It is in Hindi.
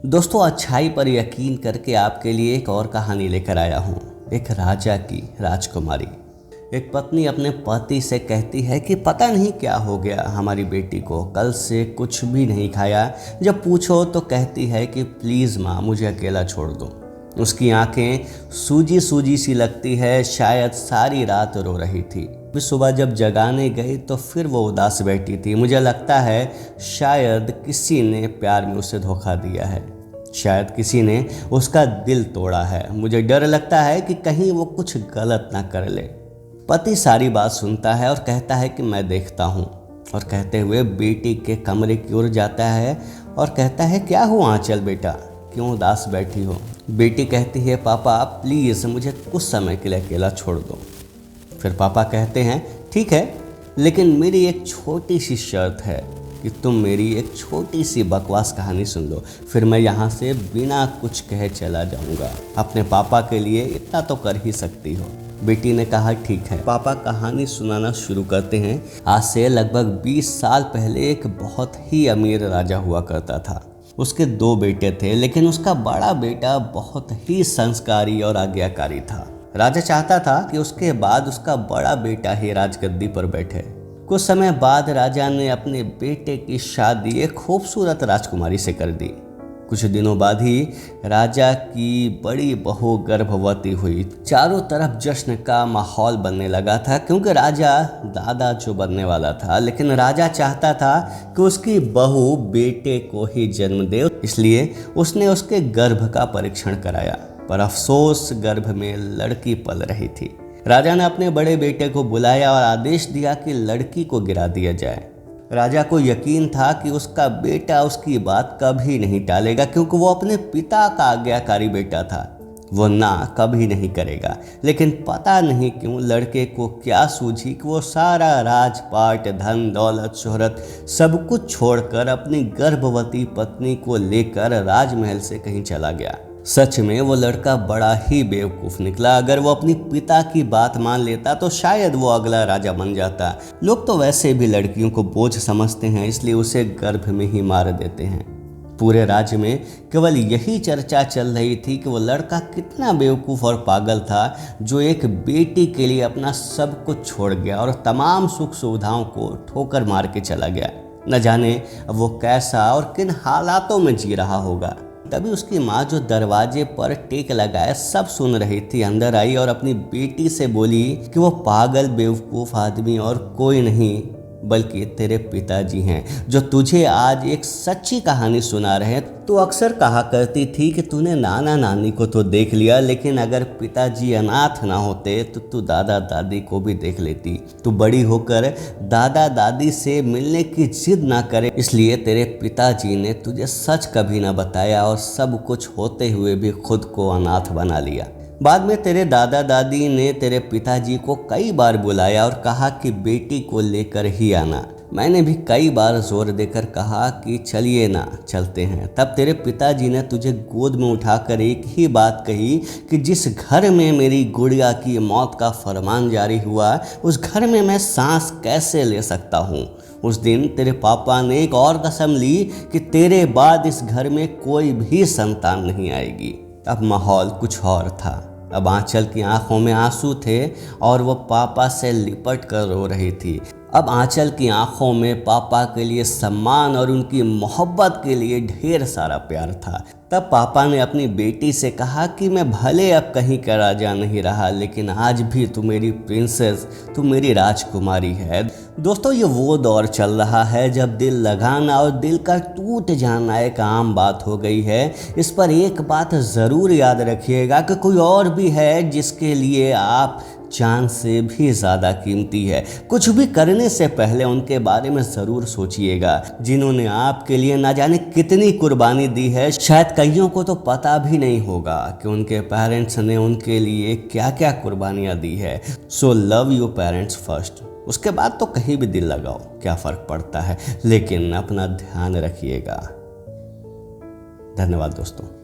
दोस्तों, अच्छाई पर यकीन करके आपके लिए एक और कहानी लेकर आया हूँ। एक राजा की राजकुमारी। एक पत्नी अपने पति से कहती है कि पता नहीं क्या हो गया हमारी बेटी को, कल से कुछ भी नहीं खाया। जब पूछो तो कहती है कि प्लीज़ माँ, मुझे अकेला छोड़ दो। उसकी आंखें सूजी सूजी सी लगती है, शायद सारी रात रो रही थी। फिर सुबह जब जगाने गई तो फिर वो उदास बैठी थी। मुझे लगता है शायद किसी ने प्यार में उसे धोखा दिया है, शायद किसी ने उसका दिल तोड़ा है। मुझे डर लगता है कि कहीं वो कुछ गलत ना कर ले। पति सारी बात सुनता है और कहता है कि मैं देखता हूँ, और कहते हुए बेटी के कमरे की ओर जाता है और कहता है, क्या हुआ आंचल बेटा, क्यों उदास बैठी हो? बेटी कहती है, पापा प्लीज़ मुझे कुछ समय के लिए अकेला छोड़ दो। फिर पापा कहते हैं, ठीक है, लेकिन मेरी एक छोटी सी शर्त है कि तुम मेरी एक छोटी सी बकवास कहानी सुन लो, फिर मैं यहाँ से बिना कुछ कहे चला जाऊँगा। अपने पापा के लिए इतना तो कर ही सकती हो। बेटी ने कहा, ठीक है। पापा कहानी सुनाना शुरू करते हैं। आज से लगभग 20 साल पहले एक बहुत ही अमीर राजा हुआ करता था। उसके 2 बेटे थे, लेकिन उसका बड़ा बेटा बहुत ही संस्कारी और आज्ञाकारी था। राजा चाहता था कि उसके बाद उसका बड़ा बेटा ही राजगद्दी पर बैठे। कुछ समय बाद राजा ने अपने बेटे की शादी एक खूबसूरत राजकुमारी से कर दी। कुछ दिनों बाद ही राजा की बड़ी बहू गर्भवती हुई। चारों तरफ जश्न का माहौल बनने लगा था, क्योंकि राजा दादा जो बनने वाला था। लेकिन राजा चाहता था कि उसकी बहू बेटे को ही जन्म दे, इसलिए उसने उसके गर्भ का परीक्षण कराया, पर अफसोस गर्भ में लड़की पल रही थी। राजा ने अपने बड़े बेटे को बुलाया और आदेश दिया कि लड़की को गिरा दिया जाए। राजा को यकीन था कि उसका बेटा उसकी बात कभी नहीं टालेगा, क्योंकि वो अपने पिता का आज्ञाकारी बेटा था। वो ना कभी नहीं करेगा। लेकिन पता नहीं क्यों लड़के को क्या सूझी कि वो सारा राजपाट, धन दौलत, शोहरत सब कुछ छोड़कर अपनी गर्भवती पत्नी को लेकर राजमहल से कहीं चला गया। सच में वो लड़का बड़ा ही बेवकूफ़ निकला। अगर वो अपनी पिता की बात मान लेता तो शायद वो अगला राजा बन जाता। लोग तो वैसे भी लड़कियों को बोझ समझते हैं, इसलिए उसे गर्भ में ही मार देते हैं। पूरे राज्य में केवल यही चर्चा चल रही थी कि वो लड़का कितना बेवकूफ़ और पागल था, जो एक बेटी के लिए अपना सब कुछ छोड़ गया और तमाम सुख सुविधाओं को ठोकर मार के चला गया। न जाने अब वो कैसा और किन हालातों में जी रहा होगा। तभी उसकी माँ, जो दरवाजे पर टेक लगाए सब सुन रही थी, अंदर आई और अपनी बेटी से बोली कि वो पागल बेवकूफ़ आदमी और कोई नहीं बल्कि तेरे पिताजी हैं, जो तुझे आज एक सच्ची कहानी सुना रहे हैं। तू अक्सर कहा करती थी कि तूने नाना नानी को तो देख लिया, लेकिन अगर पिताजी अनाथ ना होते तो तू दादा दादी को भी देख लेती। तू बड़ी होकर दादा दादी से मिलने की जिद ना करे, इसलिए तेरे पिताजी ने तुझे सच कभी ना बताया और सब कुछ होते हुए भी खुद को अनाथ बना लिया। बाद में तेरे दादा दादी ने तेरे पिताजी को कई बार बुलाया और कहा कि बेटी को लेकर ही आना। मैंने भी कई बार जोर देकर कहा कि चलिए ना, चलते हैं। तब तेरे पिताजी ने तुझे गोद में उठाकर एक ही बात कही कि जिस घर में मेरी गुड़िया की मौत का फरमान जारी हुआ, उस घर में मैं सांस कैसे ले सकता हूँ। उस दिन तेरे पापा ने एक और कसम ली कि तेरे बाद इस घर में कोई भी संतान नहीं आएगी। अब माहौल कुछ और था। अब आंचल की आंखों में आंसू थे और वो पापा से लिपट कर रो रही थी। अब आंचल की आंखों में पापा के लिए सम्मान और उनकी मोहब्बत के लिए ढेर सारा प्यार था। तब पापा ने अपनी बेटी से कहा कि मैं भले अब कहीं का राजा नहीं रहा, लेकिन आज भी तू मेरी प्रिंसेस, तू मेरी राजकुमारी है। दोस्तों, ये वो दौर चल रहा है जब दिल लगाना और दिल का टूट जाना एक आम बात हो गई है। इस पर एक बात ज़रूर याद रखिएगा कि कोई और भी है जिसके लिए आप जान से भी ज़्यादा कीमती है। कुछ भी करने से पहले उनके बारे में ज़रूर सोचिएगा, जिन्होंने आपके लिए ना जाने कितनी कुर्बानी दी है। शायद कईयों को तो पता भी नहीं होगा कि उनके पेरेंट्स ने उनके लिए क्या क्या कुर्बानियाँ दी है। So love your parents first, उसके बाद तो कहीं भी दिल लगाओ, क्या फ़र्क पड़ता है। लेकिन अपना ध्यान रखिएगा। धन्यवाद दोस्तों।